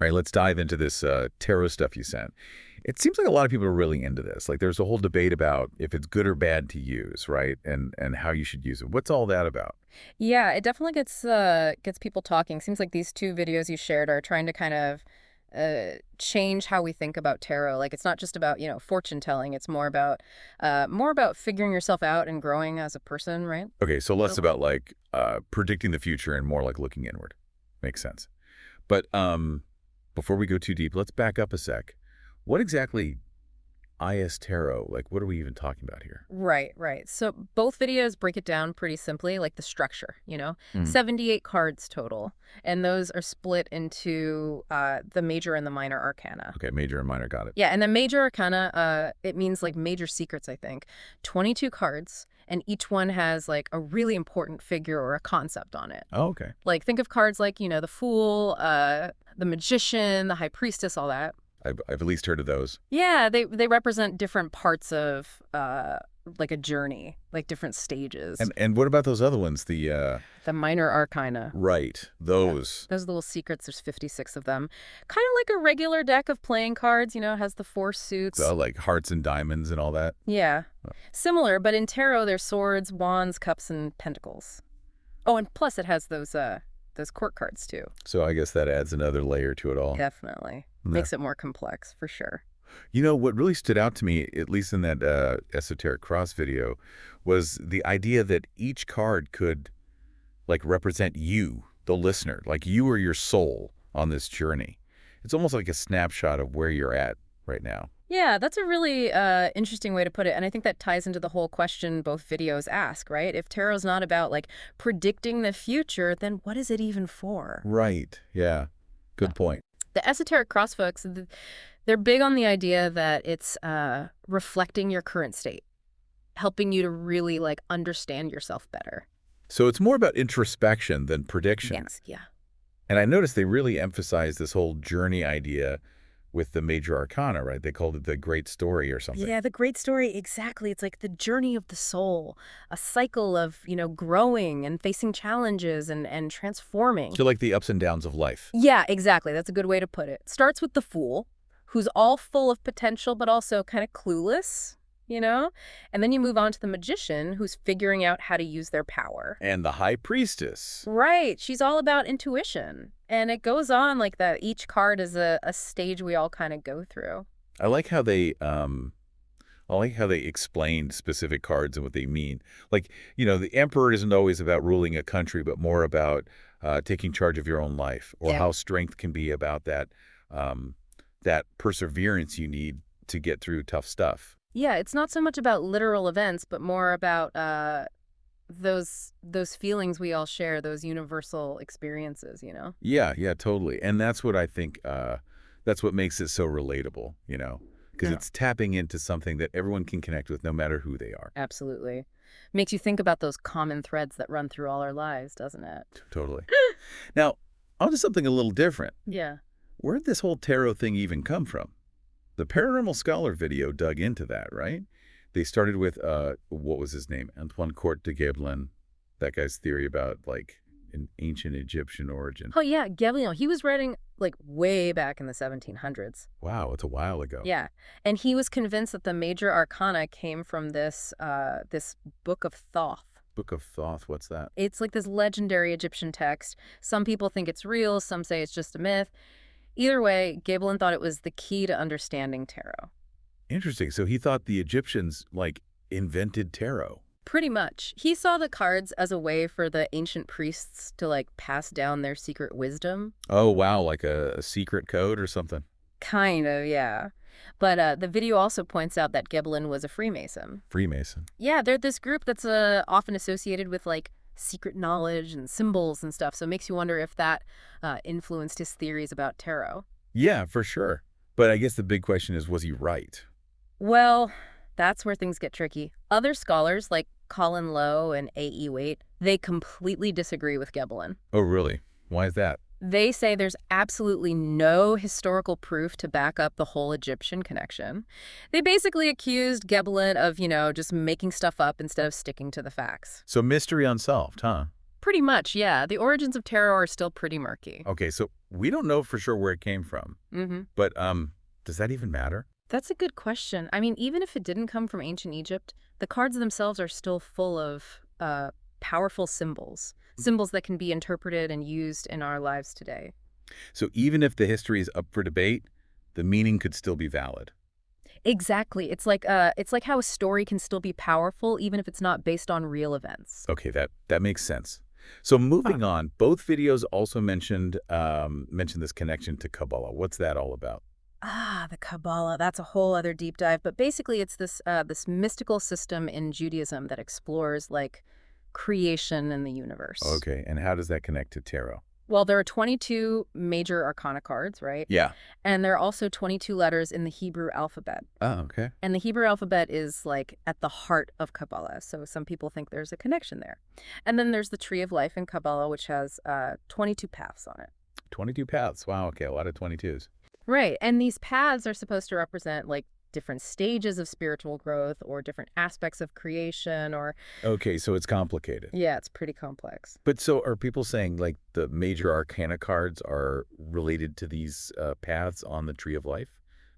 All right, let's dive into this tarot stuff you sent. It seems like a lot of people are really into this. Like there's a whole debate about if it's good or bad to use, right? And how you should use it. What's all that about? Yeah, it definitely gets people talking. Seems like these two videos you shared are trying to kind of change how we think about tarot. Like it's not just about, fortune telling. It's more about figuring yourself out and growing as a person, right? Okay, so less about like predicting the future and more like looking inward. Makes sense. But before we go too deep, let's back up a sec. What exactly is tarot? Like, what are we even talking about here? Right, right. So both videos break it down pretty simply, like the structure, Mm. 78 cards total. And those are split into the major and the minor arcana. Okay, major and minor, got it. Yeah, and the major arcana, it means like major secrets, I think. 22 cards, and each one has like a really important figure or a concept on it. Oh, okay. Like think of cards like, the Fool, the Magician, the High Priestess, all that. I've at least heard of those. Yeah, they represent different parts of like a journey, like different stages. And what about those other ones? The The minor arcana. right, Yeah. those Those little secrets, there's 56 of them. Kind of like a regular deck of playing cards, has the four suits. the like hearts and diamonds and all that. Yeah. Similar, but in tarot there's swords, wands, cups, and pentacles. Oh, and plus it has those court cards too. So I guess that adds another layer to it all. Definitely. Yeah. Makes it more complex, for sure. You know, what really stood out to me, at least in that esoteric cross video, was the idea that each card could like represent you, the listener, like you or your soul on this journey. It's almost like a snapshot of where you're at right now. Yeah, that's a really interesting way to put it. And I think that ties into the whole question both videos ask, right? If tarot's not about like predicting the future, then what is it even for? Right. Yeah. Good point. The esoteric cross folks, they're big on the idea that it's reflecting your current state, helping you to really like understand yourself better. So it's more about introspection than prediction. Yes, yeah. And I noticed they really emphasize this whole journey idea with the major arcana, right? They called it the great story or something. Yeah, the great story, exactly. It's like the journey of the soul, a cycle of, growing and facing challenges and transforming. So like the ups and downs of life. Yeah, exactly. That's a good way to put it. Starts with the fool, who's all full of potential but also kind of clueless, you know? And then you move on to the magician, who's figuring out how to use their power. And the high priestess. Right. She's all about intuition. And it goes on like that. Each card is a stage we all kind of go through. I like how they explained specific cards and what they mean. Like, the emperor isn't always about ruling a country, but more about taking charge of your own life, or Yeah. how strength can be about that perseverance you need to get through tough stuff. Yeah, it's not so much about literal events, but more about those feelings we all share, those universal experiences. Yeah, yeah, totally. And that's what I think, that's what makes it so relatable, because Yeah. it's tapping into something that everyone can connect with no matter who they are. Absolutely. Makes you think about those common threads that run through all our lives, doesn't it? Totally. Now, on to something a little different. Yeah. Where'd this whole tarot thing even come from? The Paranormal Scholar video dug into that, right? They started with, what was his name? Antoine Court de Guesclin, that guy's theory about, like, an ancient Egyptian origin. Oh, yeah, Gabriel. He was writing like way back in the 1700s. Wow, it's a while ago. Yeah. And he was convinced that the major arcana came from this Book of Thoth. Book of Thoth, what's that? It's like this legendary Egyptian text. Some people think it's real, some say it's just a myth. Either way, Gabelin thought it was the key to understanding tarot. Interesting. So he thought the Egyptians, like, invented tarot. Pretty much. He saw the cards as a way for the ancient priests to like pass down their secret wisdom. Oh, wow, like a secret code or something. Kind of, yeah. But the video also points out that Gebelin was a Freemason. Freemason. Yeah, they're this group that's often associated with like secret knowledge and symbols and stuff. So it makes you wonder if that influenced his theories about tarot. Yeah, for sure. But I guess the big question is, was he right? Well, that's where things get tricky. Other scholars like Colin Lowe and A.E. Waite, they completely disagree with Gebelin. Oh, really? Why is that? They say there's absolutely no historical proof to back up the whole Egyptian connection. They basically accused Gebelin of, just making stuff up instead of sticking to the facts. So mystery unsolved, huh? Pretty much, yeah. The origins of tarot are still pretty murky. Okay, so we don't know for sure where it came from, Mm-hmm. but does that even matter? That's a good question. I mean, even if it didn't come from ancient Egypt, the cards themselves are still full of powerful symbols, symbols that can be interpreted and used in our lives today. So even if the history is up for debate, the meaning could still be valid. Exactly. It's like how a story can still be powerful even if it's not based on real events. Okay, that makes sense. So moving on, both videos also mentioned this connection to Kabbalah. What's that all about? Ah, the Kabbalah. That's a whole other deep dive. But basically, it's this mystical system in Judaism that explores like creation and the universe. Okay, and how does that connect to tarot? Well, there are 22 major arcana cards, right? Yeah. And there are also 22 letters in the Hebrew alphabet. Oh, okay. And the Hebrew alphabet is like at the heart of Kabbalah. So some people think there's a connection there. And then there's the Tree of Life in Kabbalah, which has 22 paths on it. 22 paths. Wow, okay, a lot of 22s. Right. And these paths are supposed to represent like different stages of spiritual growth or different aspects of creation or, Okay, so it's complicated. yeah, it's pretty complex. But so are people saying like the major arcana cards are related to these paths on the Tree of Life?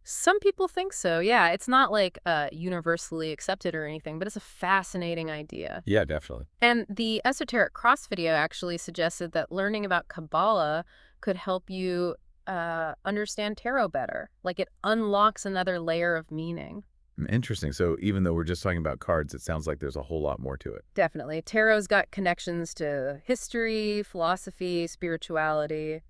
Some people think so. Yeah, it's not like universally accepted or anything, but it's a fascinating idea. Yeah, definitely. And the Esoteric Cross video actually suggested that learning about Kabbalah could help you understand tarot better. Like it unlocks another layer of meaning. Interesting. So even though we're just talking about cards, it sounds like there's a whole lot more to it. Definitely. Tarot's got connections to history, philosophy, spirituality.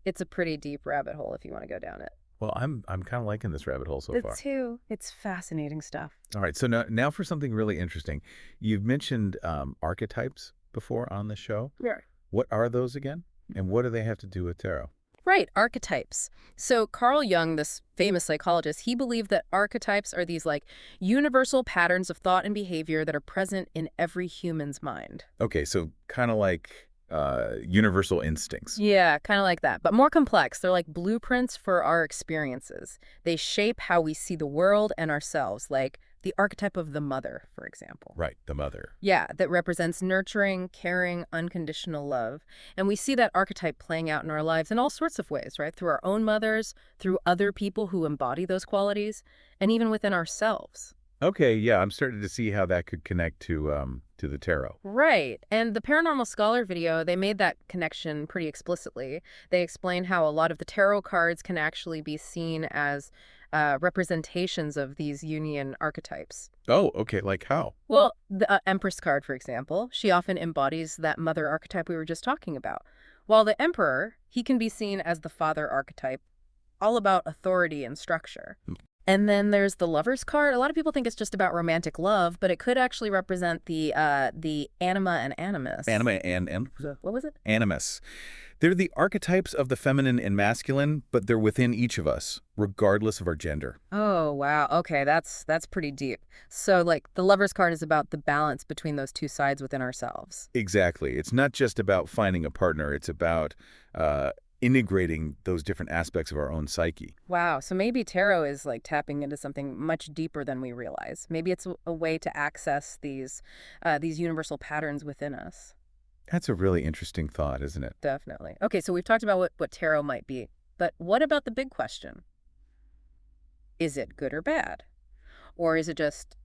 It's a pretty deep rabbit hole if you want to go down it. Well, I'm kind of liking this rabbit hole so far. Too. It's fascinating stuff. All right, so now for something really interesting. You've mentioned archetypes before on the show. Yeah. What are those again? And what do they have to do with tarot? Right, archetypes. So Carl Jung, this famous psychologist, he believed that archetypes are these like universal patterns of thought and behavior that are present in every human's mind. Okay, so kind of like universal instincts. Yeah, kind of like that, but more complex. They're like blueprints for our experiences. They shape how we see the world and ourselves, like the archetype of the mother, for example. Right, the mother. Yeah, that represents nurturing, caring, unconditional love. And we see that archetype playing out in our lives in all sorts of ways, right? Through our own mothers, through other people who embody those qualities, and even within ourselves. Okay, yeah, I'm starting to see how that could connect to the tarot. Right. And the Paranormal Scholar video, they made that connection pretty explicitly. They explain how a lot of the tarot cards can actually be seen as representations of these Jungian archetypes. Oh, okay, like how? Well, the Empress card, for example, she often embodies that mother archetype we were just talking about. While the Emperor, he can be seen as the father archetype, all about authority and structure. And then there's the Lover's card. A lot of people think it's just about romantic love, but it could actually represent the anima and animus. Anima and What was it? animus. They're the archetypes of the feminine and masculine, but they're within each of us, regardless of our gender. Oh, wow. Okay, that's pretty deep. So like the Lover's card is about the balance between those two sides within ourselves. Exactly. It's not just about finding a partner. It's about integrating those different aspects of our own psyche. Wow. So maybe tarot is like tapping into something much deeper than we realize. Maybe it's a way to access these universal patterns within us. That's a really interesting thought, isn't it? Definitely. Okay, so we've talked about what tarot might be, but what about the big question? Is it good or bad? Or is it just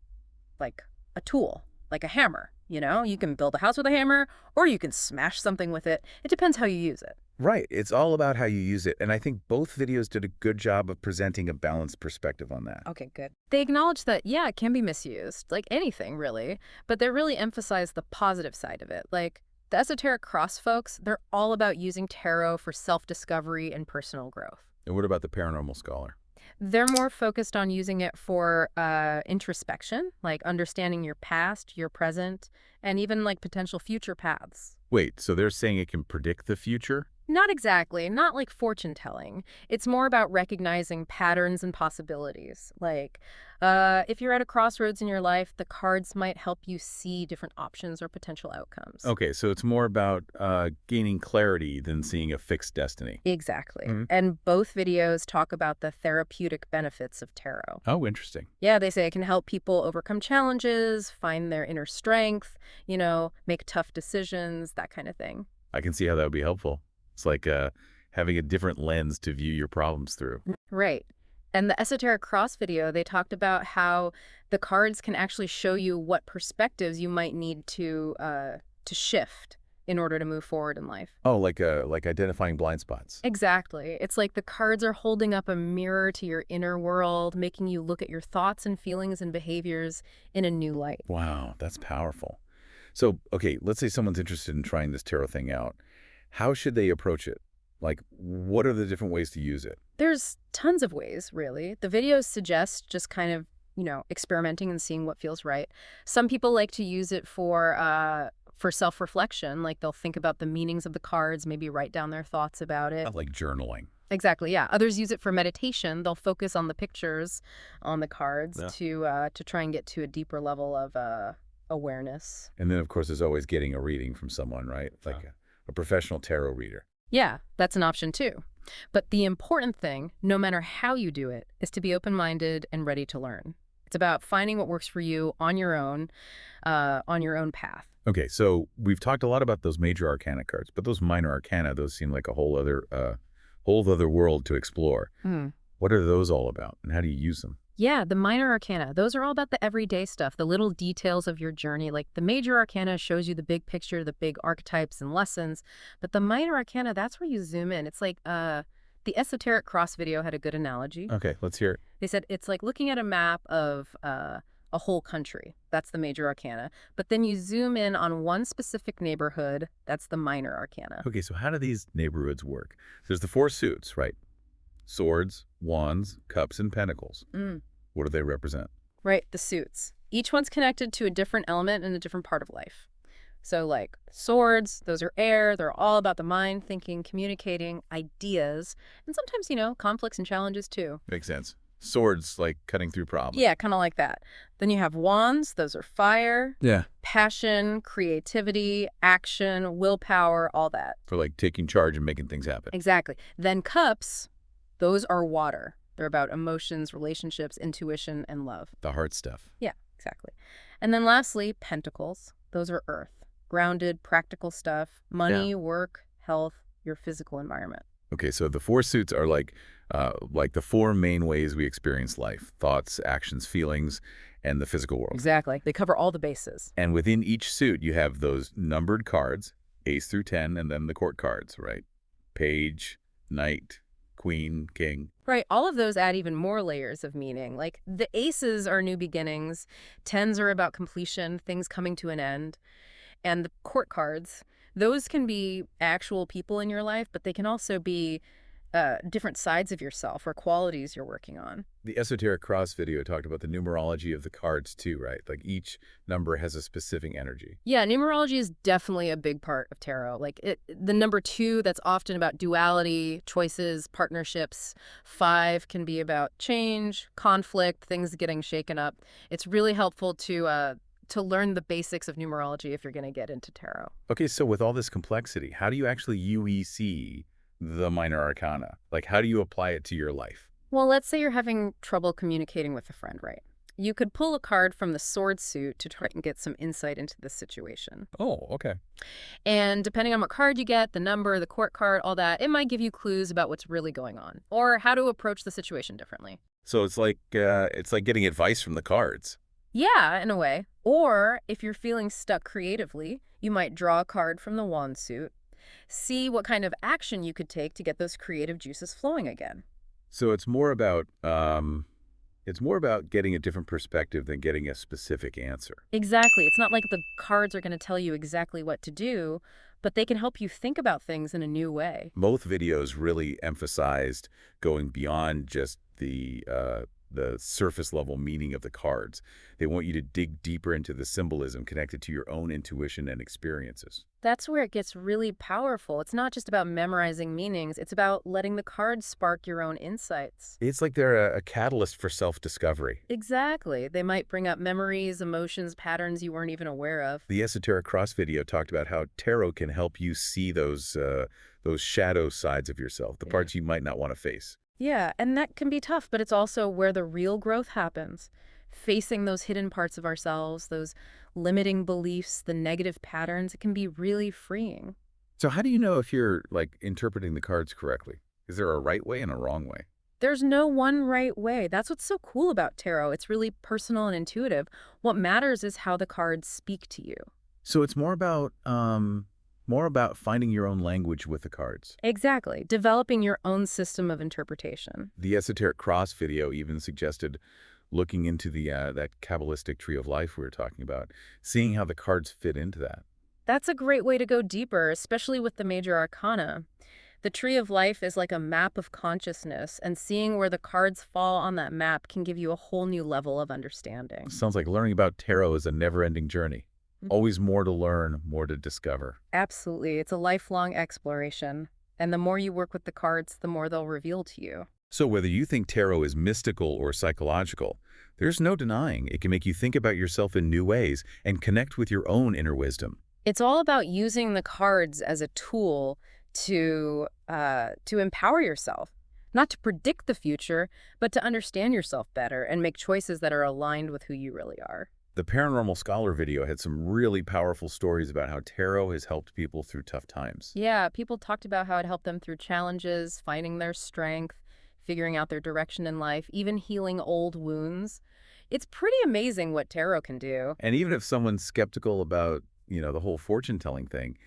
like a tool, like a hammer? You know, you can build a house with a hammer or you can smash something with it. It depends how you use it. Right. It's all about how you use it. And I think both videos did a good job of presenting a balanced perspective on that. Okay, good. They acknowledge that, yeah, it can be misused, like anything really, but they really emphasize the positive side of it. Like the Esoteric Cross folks, they're all about using tarot for self-discovery and personal growth. And what about the paranormal scholar? They're more focused on using it for introspection, like understanding your past, your present, and even like potential future paths. Wait, so they're saying it can predict the future? Not exactly, not like fortune telling. It's more about recognizing patterns and possibilities. Like, if you're at a crossroads in your life, the cards might help you see different options or potential outcomes. Okay, so it's more about gaining clarity than seeing a fixed destiny. Exactly. Hmm. And both videos talk about the therapeutic benefits of tarot. Oh, interesting. Yeah, they say it can help people overcome challenges, find their inner strength, make tough decisions, that kind of thing. I can see how that would be helpful. It's like having a different lens to view your problems through. Right. And the Esoteric Cross video, they talked about how the cards can actually show you what perspectives you might need to shift in order to move forward in life. Oh, like identifying blind spots. Exactly. It's like the cards are holding up a mirror to your inner world, making you look at your thoughts and feelings and behaviors in a new light. Wow, that's powerful. So, okay, let's say someone's interested in trying this tarot thing out. How should they approach it? Like, what are the different ways to use it? There's tons of ways, really. The videos suggest just kind of, experimenting and seeing what feels right. Some people like to use it for self-reflection, like they'll think about the meanings of the cards, maybe write down their thoughts about it. Like journaling. Exactly, yeah. Others use it for meditation. They'll focus on the pictures on the cards Yeah. to try and get to a deeper level of awareness. And then, of course, there's always getting a reading from someone, right? Like a professional tarot reader. Yeah, that's an option too. But the important thing, no matter how you do it, is to be open-minded and ready to learn. It's about finding what works for you on your own path. Okay, so we've talked a lot about those major arcana cards, but those minor arcana, those seem like a whole other world to explore. What are those all about, and how do you use them? Yeah, the minor arcana, those are all about the everyday stuff, the little details of your journey. Like the major arcana shows you the big picture, the big archetypes and lessons. But the minor arcana, that's where you zoom in. It's like the Esoteric Cross video had a good analogy. Okay, let's hear it. They said it's like looking at a map of a whole country. That's the major arcana. But then you zoom in on one specific neighborhood. That's the minor arcana. Okay, so how do these neighborhoods work? There's the four suits, right? Swords, wands, cups, and pentacles. What do they represent? Right, the suits. Each one's connected to a different element in a different part of life. So like swords, those are air. They're all about the mind, thinking, communicating, ideas, and sometimes, conflicts and challenges too. Makes sense. Swords, like cutting through problems. Yeah, kind of like that. Then you have wands. Those are fire, Yeah. passion, creativity, action, willpower, all that. For like taking charge and making things happen. Exactly. Then cups, those are water. They're about emotions, relationships, intuition, and love. The hard stuff. Yeah, exactly. And then lastly, pentacles. Those are earth. Grounded, practical stuff. Money, work, health, your physical environment. Okay, so the four suits are like the four main ways we experience life: thoughts, actions, feelings, and the physical world. Exactly. They cover all the bases. And within each suit, you have those numbered cards, ace through 10, and then the court cards, right? Page, knight, queen, king. Right. All of those add even more layers of meaning. Like the aces are new beginnings. Tens are about completion, things coming to an end. And the court cards, those can be actual people in your life, but they can also be different sides of yourself or qualities you're working on. The Esoteric Cross video talked about the numerology of the cards too, right? Like each number has a specific energy. Yeah, numerology is definitely a big part of tarot. Like the number 2, that's often about duality, choices, partnerships. 5 can be about change, conflict, things getting shaken up. It's really helpful to learn the basics of numerology if you're going to get into tarot. Okay, so with all this complexity, how do you actually UEC the minor arcana? Like, how do you apply it to your life? Well, let's say you're having trouble communicating with a friend, right? You could pull a card from the sword suit to try and get some insight into the situation. Oh, okay. And depending on what card you get, the number, the court card, all that, it might give you clues about what's really going on or how to approach the situation differently. So it's like getting advice from the cards. Yeah, in a way. Or if you're feeling stuck creatively, you might draw a card from the wand suit, see what kind of action you could take to get those creative juices flowing again. So it's more about getting a different perspective than getting a specific answer. Exactly. It's not like the cards are going to tell you exactly what to do, but they can help you think about things in a new way. Both videos really emphasized going beyond just the surface level meaning of the cards. They want you to dig deeper into the symbolism connected to your own intuition and experiences. That's where it gets really powerful. It's not just about memorizing meanings, it's about letting the cards spark your own insights. It's like they're a catalyst for self-discovery. Exactly. They might bring up memories, emotions, patterns you weren't even aware of. The Esoteric Cross video talked about how tarot can help you see those shadow sides of yourself, the Yeah. parts you might not want to face. Yeah, and that can be tough, but it's also where the real growth happens. Facing those hidden parts of ourselves, those limiting beliefs, the negative patterns, it can be really freeing. So how do you know if you're like interpreting the cards correctly? Is there a right way and a wrong way? There's no one right way. That's what's so cool about tarot. It's really personal and intuitive. What matters is how the cards speak to you. So it's more about finding your own language with the cards. Exactly. Developing your own system of interpretation. The Esoteric Cross video even suggested looking into the that Kabbalistic tree of life we were talking about, seeing how the cards fit into that. That's a great way to go deeper, especially with the major arcana. The tree of life is like a map of consciousness, and seeing where the cards fall on that map can give you a whole new level of understanding. Sounds like learning about tarot is a never-ending journey. Always more to learn, more to discover. Absolutely. It's a lifelong exploration. And the more you work with the cards, the more they'll reveal to you. So whether you think tarot is mystical or psychological, there's no denying it can make you think about yourself in new ways and connect with your own inner wisdom. It's all about using the cards as a tool to empower yourself, not to predict the future, but to understand yourself better and make choices that are aligned with who you really are. The Paranormal Scholar video had some really powerful stories about how tarot has helped people through tough times. Yeah, people talked about how it helped them through challenges, finding their strength, figuring out their direction in life, even healing old wounds. It's pretty amazing what tarot can do. And even if someone's skeptical about, the whole fortune-telling thing,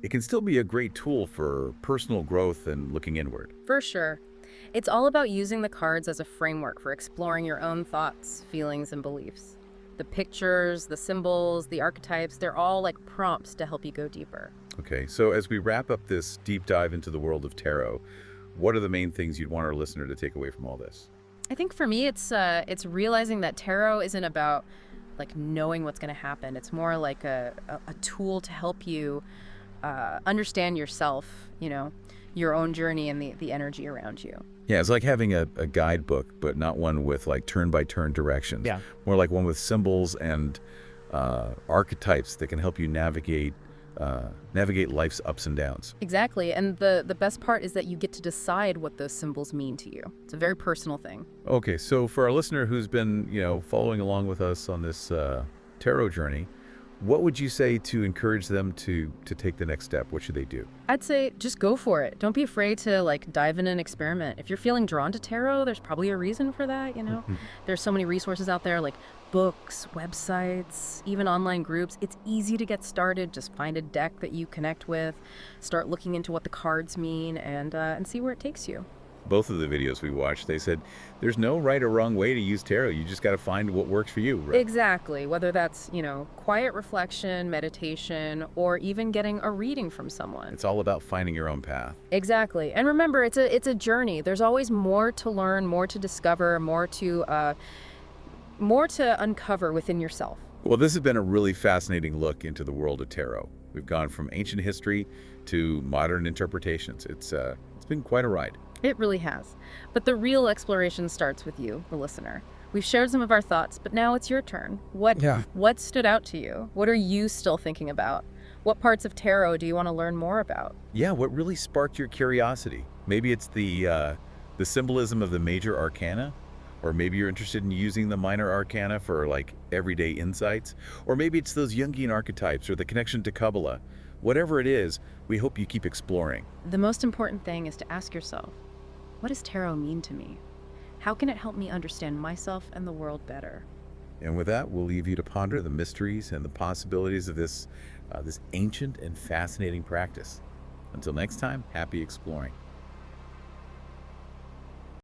it can still be a great tool for personal growth and looking inward. For sure. It's all about using the cards as a framework for exploring your own thoughts, feelings, and beliefs. The pictures, the symbols, the archetypes, they're all like prompts to help you go deeper. Okay, so as we wrap up this deep dive into the world of tarot, what are the main things you'd want our listener to take away from all this? I think for me, it's realizing that tarot isn't about like knowing what's going to happen. It's more like a tool to help you understand yourself, your own journey and the energy around you. Yeah, it's like having a guidebook, but not one with like turn-by-turn directions. Yeah. More like one with symbols and archetypes that can help you navigate life's ups and downs. Exactly. And the best part is that you get to decide what those symbols mean to you. It's a very personal thing. Okay, so for our listener who's been, following along with us on this tarot journey, what would you say to encourage them to take the next step? What should they do? I'd say just go for it. Don't be afraid to like dive in and experiment. If you're feeling drawn to tarot, there's probably a reason for that. There's so many resources out there like books, websites, even online groups. It's easy to get started. Just find a deck that you connect with, start looking into what the cards mean, and see where it takes you. Both of the videos we watched, they said there's no right or wrong way to use tarot. You just got to find what works for you, right? Exactly. Whether that's, quiet reflection, meditation, or even getting a reading from someone. It's all about finding your own path. Exactly. And remember, it's a journey. There's always more to learn, more to discover, more to uncover within yourself. Well, this has been a really fascinating look into the world of tarot. We've gone from ancient history to modern interpretations. It's been quite a ride. It really has. But the real exploration starts with you, the listener. We've shared some of our thoughts, but now it's your turn. What stood out to you? What are you still thinking about? What parts of tarot do you want to learn more about? Yeah, what really sparked your curiosity? Maybe it's the symbolism of the major arcana, or maybe you're interested in using the minor arcana for like everyday insights, or maybe it's those Jungian archetypes or the connection to Kabbalah. Whatever it is, we hope you keep exploring. The most important thing is to ask yourself, what does tarot mean to me? How can it help me understand myself and the world better? And with that, we'll leave you to ponder the mysteries and the possibilities of this ancient and fascinating practice. Until next time, happy exploring.